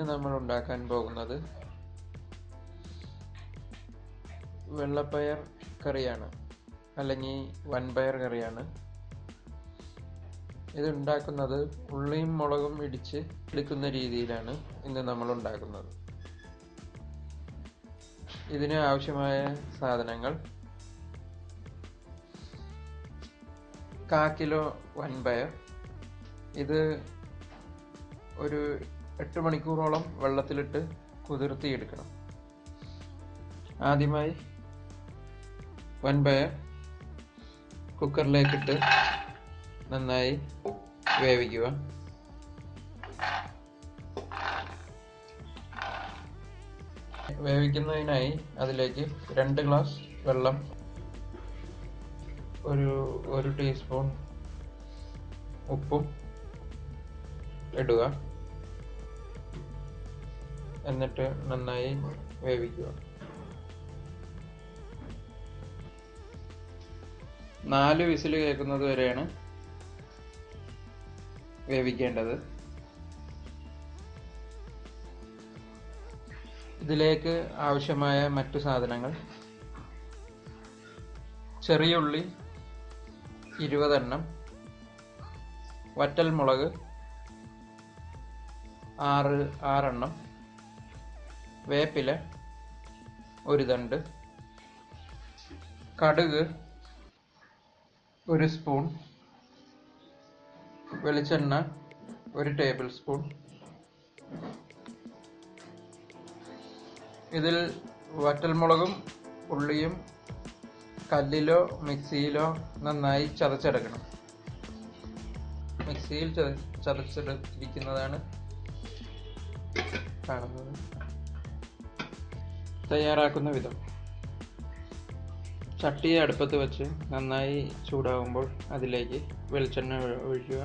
ഇന്ന് നമ്മൾ ഉണ്ടാക്കാൻ പോകുന്നത് വെള്ളപ്പയർ കറിയാണ്, അല്ലെങ്കിൽ വൻപയർ കറിയാണ്. ഇത് ഉണ്ടാക്കുന്നത് ഉള്ളിയും മുളകും ഇടിച്ച് എടുക്കുന്ന രീതിയിലാണ് ഇന്ന് നമ്മൾ ഉണ്ടാക്കുന്നത്. ഇതിന് ആവശ്യമായ സാധനങ്ങൾ: 1/4 കിലോ വൻപയർ. ഇത് ഒരു 8 മണിക്കൂറോളം വെള്ളത്തിലിട്ട് കുതിർത്തിയെടുക്കണം. ആദ്യമായി വൻപയർ കുക്കറിലേക്കിട്ട് നന്നായി വേവിക്കുക. വേവിക്കുന്നതിനായി അതിലേക്ക് 2 ഗ്ലാസ് വെള്ളം, ഒരു ടീസ്പൂൺ ഉപ്പും ഇടുക. എന്നിട്ട് നന്നായി വേവിക്കുക. 4 വിസിൽ കേൾക്കുന്നത് വരെയാണ് വേവിക്കേണ്ടത്. ഇതിലേക്ക് ആവശ്യമായ മറ്റു സാധനങ്ങൾ: ചെറിയ ഉള്ളി 20 എണ്ണം, വറ്റൽമുളക് 6 എണ്ണം, വേപ്പില 1 തണ്ട്, കടുക് 1 സ്പൂൺ, വെളിച്ചെണ്ണ 1 ടേബിൾ സ്പൂൺ. ഇതിൽ വറ്റൽമുളകും ഉള്ളിയും കല്ലിലോ മിക്സിയിലോ നന്നായി ചതച്ചെടുക്കണം. മിക്സിയിൽ ചതച്ചെടുത്തിരിക്കുന്നതാണ് കാണുന്നത്. തയ്യാറാക്കുന്ന വിധം: ചട്ടിയെ അടുപ്പത്ത് വെച്ച് നന്നായി ചൂടാകുമ്പോൾ അതിലേക്ക് വെളിച്ചെണ്ണ ഒഴിക്കുക.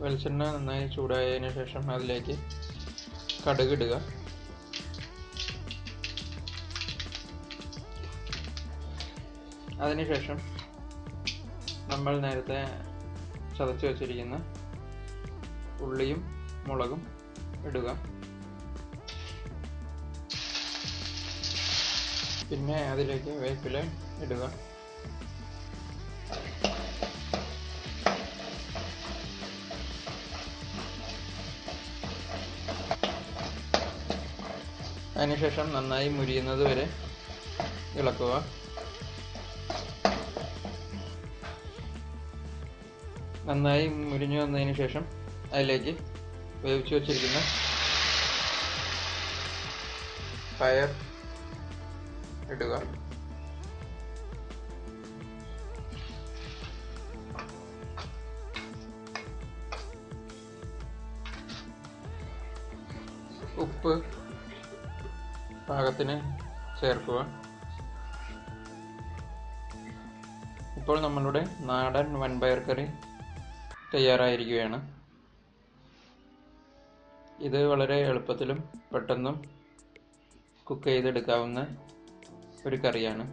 വെളിച്ചെണ്ണ നന്നായി ചൂടായതിനു ശേഷം അതിലേക്ക് കടുക് ഇടുക. അതിനുശേഷം നമ്മൾ നേരത്തെ ചതച്ച് വച്ചിരിക്കുന്ന ഉള്ളിയും മുളകും ഇടുക. പിന്നെ അതിലേക്ക് വേപ്പില ഇടുക. അതിനുശേഷം നന്നായി മുരിയുന്നത് വരെ ഇളക്കുക. നന്നായി മുരിഞ്ഞു വന്നതിന് ശേഷം അതിലേക്ക് വേവിച്ചു വച്ചിരിക്കുന്ന പയർ ഇടുക. ഉപ്പ് പാകത്തിന് ചേർക്കുക. ഇപ്പോൾ നമ്മളുടെ നാടൻ വൻപയർ കറി തയ്യാറായിരിക്കുകയാണ്. ഇത് വളരെ എളുപ്പത്തിലും പെട്ടെന്നും കുക്ക് ചെയ്തെടുക്കാവുന്ന ഒരു കറിയാണ്.